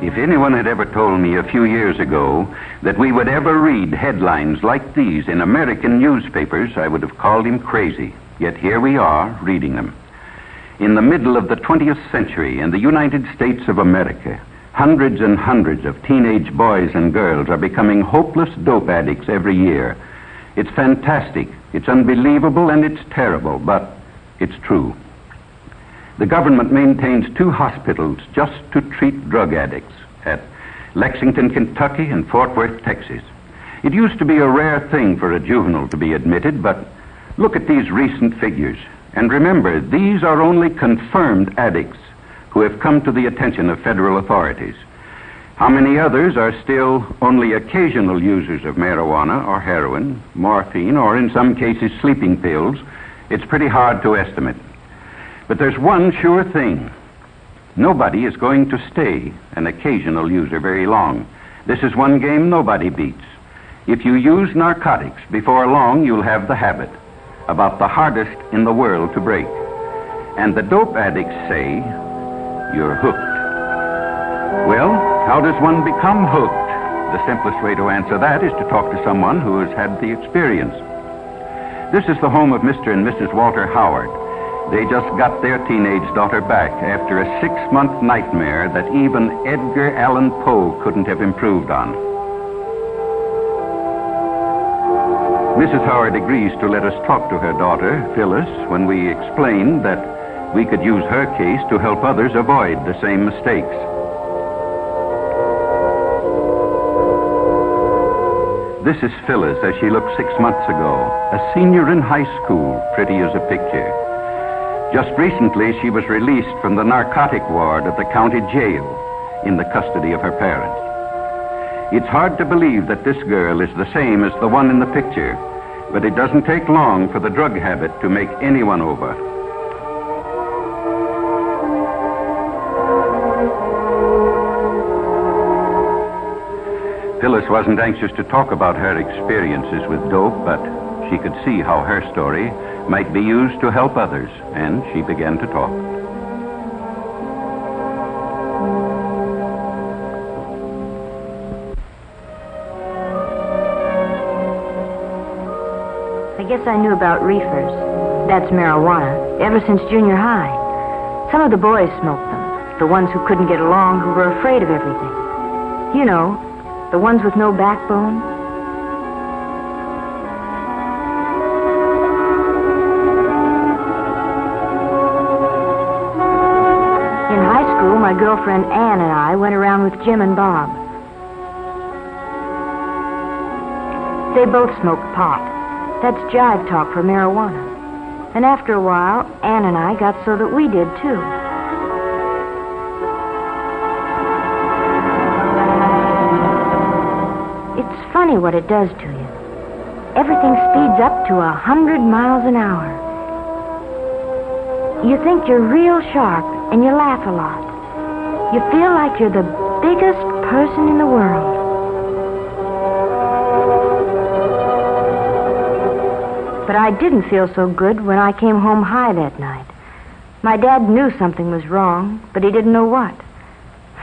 If anyone had ever told me a few years ago that we would ever read headlines like these in American newspapers, I would have called him crazy. Yet here we are, reading them. In the middle of the 20th century, in the United States of America, hundreds and hundreds of teenage boys and girls are becoming hopeless dope addicts every year. It's fantastic, it's unbelievable, and it's terrible, but it's true. The government maintains 2 hospitals just to treat drug addicts at Lexington, Kentucky, and Fort Worth, Texas. It used to be a rare thing for a juvenile to be admitted, but look at these recent figures. And remember, these are only confirmed addicts who have come to the attention of federal authorities. How many others are still only occasional users of marijuana or heroin, morphine, or in some cases sleeping pills? It's pretty hard to estimate. But there's one sure thing. Nobody is going to stay an occasional user very long. This is one game nobody beats. If you use narcotics, before long you'll have the habit, about the hardest in the world to break. And the dope addicts say, you're hooked. Well, how does one become hooked? The simplest way to answer that is to talk to someone who has had the experience. This is the home of Mr. and Mrs. Walter Howard. They just got their teenage daughter back after a 6-month nightmare that even Edgar Allan Poe couldn't have improved on. Mrs. Howard agrees to let us talk to her daughter, Phyllis, when we explain that we could use her case to help others avoid the same mistakes. This is Phyllis as she looked 6 months ago, a senior in high school, pretty as a picture. Just recently, she was released from the narcotic ward of the county jail in the custody of her parents. It's hard to believe that this girl is the same as the one in the picture, but it doesn't take long for the drug habit to make anyone over. Phyllis wasn't anxious to talk about her experiences with dope, but she could see how her story might be used to help others, and she began to talk. I guess I knew about reefers, that's marijuana, ever since junior high. Some of the boys smoked them, the ones who couldn't get along, who were afraid of everything. You know, the ones with no backbone. My girlfriend Ann and I went around with Jim and Bob. They both smoked pot. That's jive talk for marijuana. And after a while, Ann and I got so that we did too. It's funny what it does to you. Everything speeds up to 100 miles an hour. You think you're real sharp and you laugh a lot. You feel like you're the biggest person in the world. But I didn't feel so good when I came home high that night. My dad knew something was wrong, but he didn't know what.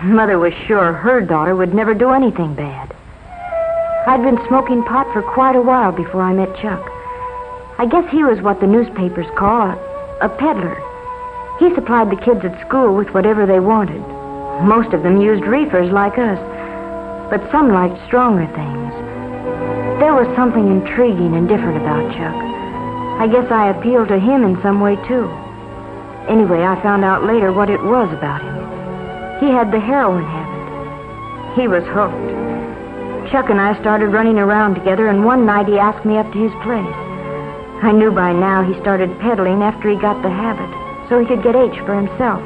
Mother was sure her daughter would never do anything bad. I'd been smoking pot for quite a while before I met Chuck. I guess he was what the newspapers call a peddler. He supplied the kids at school with whatever they wanted. Most of them used reefers like us, but some liked stronger things. There was something intriguing and different about Chuck. I guess I appealed to him in some way, too. Anyway, I found out later what it was about him. He had the heroin habit. He was hooked. Chuck and I started running around together, and one night he asked me up to his place. I knew by now he started peddling after he got the habit, so he could get H for himself.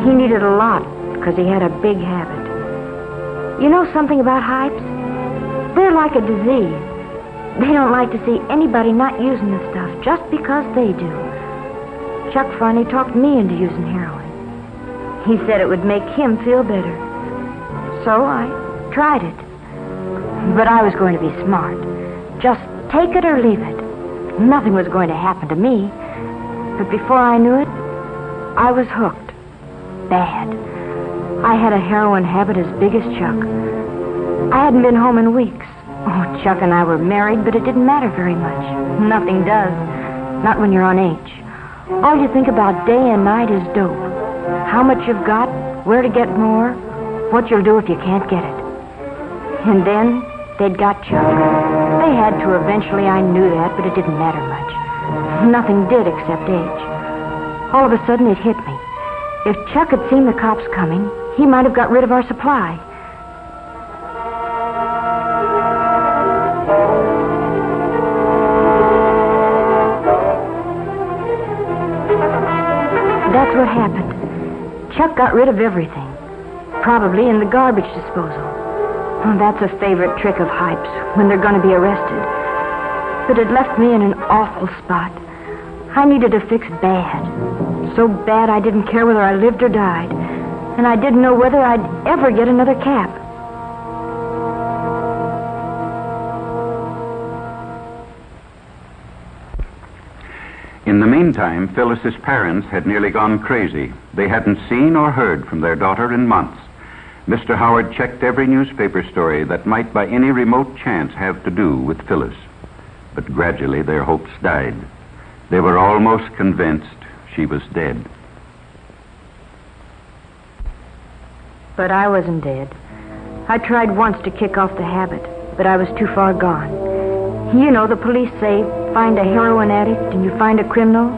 He needed a lot, because he had a big habit. You know something about hypes? They're like a disease. They don't like to see anybody not using the stuff just because they do. Chuck finally talked me into using heroin. He said it would make him feel better. So I tried it. But I was going to be smart. Just take it or leave it. Nothing was going to happen to me. But before I knew it, I was hooked. Bad. I had a heroin habit as big as Chuck. I hadn't been home in weeks. Oh, Chuck and I were married, but it didn't matter very much. Nothing does. Not when you're on H. All you think about day and night is dope. How much you've got, where to get more, what you'll do if you can't get it. And then they'd got Chuck. They had to eventually, I knew that, but it didn't matter much. Nothing did except H. All of a sudden it hit me. If Chuck had seen the cops coming, he might have got rid of our supply. That's what happened. Chuck got rid of everything. Probably in the garbage disposal. Oh, that's a favorite trick of Hype's when they're going to be arrested. But it left me in an awful spot. I needed a fix bad. So bad I didn't care whether I lived or died. And I didn't know whether I'd ever get another cap. In the meantime, Phyllis's parents had nearly gone crazy. They hadn't seen or heard from their daughter in months. Mr. Howard checked every newspaper story that might by any remote chance have to do with Phyllis. But gradually their hopes died. They were almost convinced she was dead. But I wasn't dead. I tried once to kick off the habit, but I was too far gone. You know, the police say, find a heroin addict and you find a criminal,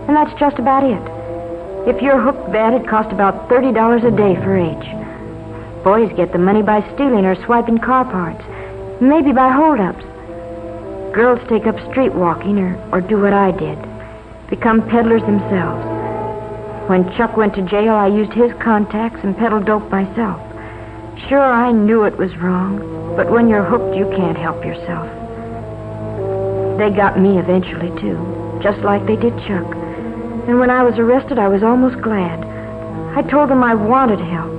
and that's just about it. If you're hooked bad, it costs about $30 a day for H. Boys get the money by stealing or swiping car parts, maybe by holdups. Girls take up street walking or do what I did, become peddlers themselves. When Chuck went to jail, I used his contacts and peddled dope myself. Sure, I knew it was wrong, but when you're hooked, you can't help yourself. They got me eventually, too, just like they did Chuck. And when I was arrested, I was almost glad. I told them I wanted help.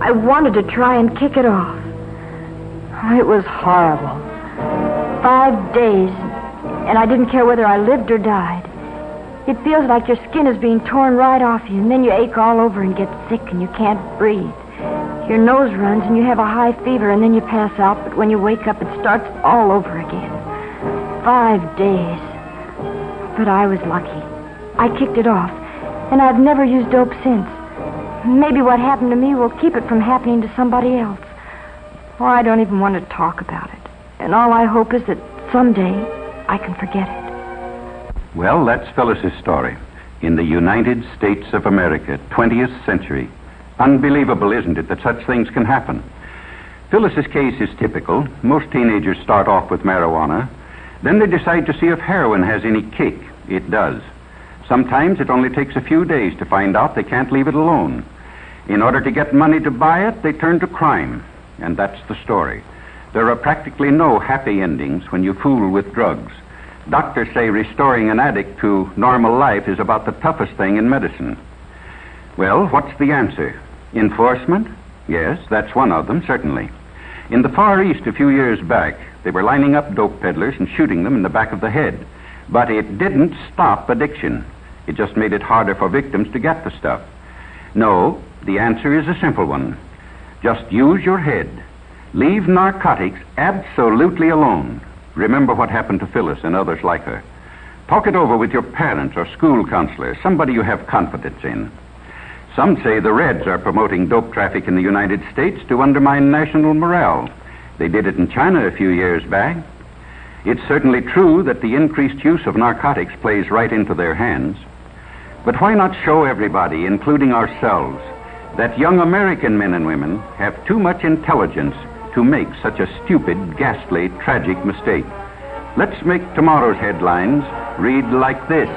I wanted to try and kick it off. It was horrible. 5 days, and I didn't care whether I lived or died. It feels like your skin is being torn right off you, and then you ache all over and get sick and you can't breathe. Your nose runs and you have a high fever, and then you pass out, but when you wake up, it starts all over again. 5 days. But I was lucky. I kicked it off, and I've never used dope since. Maybe what happened to me will keep it from happening to somebody else. Or I don't even want to talk about it. And all I hope is that someday I can forget it. Well, that's Phyllis's story. In the United States of America, 20th century. Unbelievable, isn't it, that such things can happen? Phyllis's case is typical. Most teenagers start off with marijuana. Then they decide to see if heroin has any kick. It does. Sometimes it only takes a few days to find out they can't leave it alone. In order to get money to buy it, they turn to crime. And that's the story. There are practically no happy endings when you fool with drugs. Doctors say restoring an addict to normal life is about the toughest thing in medicine. Well, what's the answer? Enforcement? Yes, that's one of them, certainly. In the Far East a few years back, they were lining up dope peddlers and shooting them in the back of the head. But it didn't stop addiction. It just made it harder for victims to get the stuff. No, the answer is a simple one. Just use your head. Leave narcotics absolutely alone. Remember what happened to Phyllis and others like her. Talk it over with your parents or school counselor, somebody you have confidence in. Some say the Reds are promoting dope traffic in the United States to undermine national morale. They did it in China a few years back. It's certainly true that the increased use of narcotics plays right into their hands. But why not show everybody, including ourselves, that young American men and women have too much intelligence to make such a stupid, ghastly, tragic mistake? Let's make tomorrow's headlines read like this.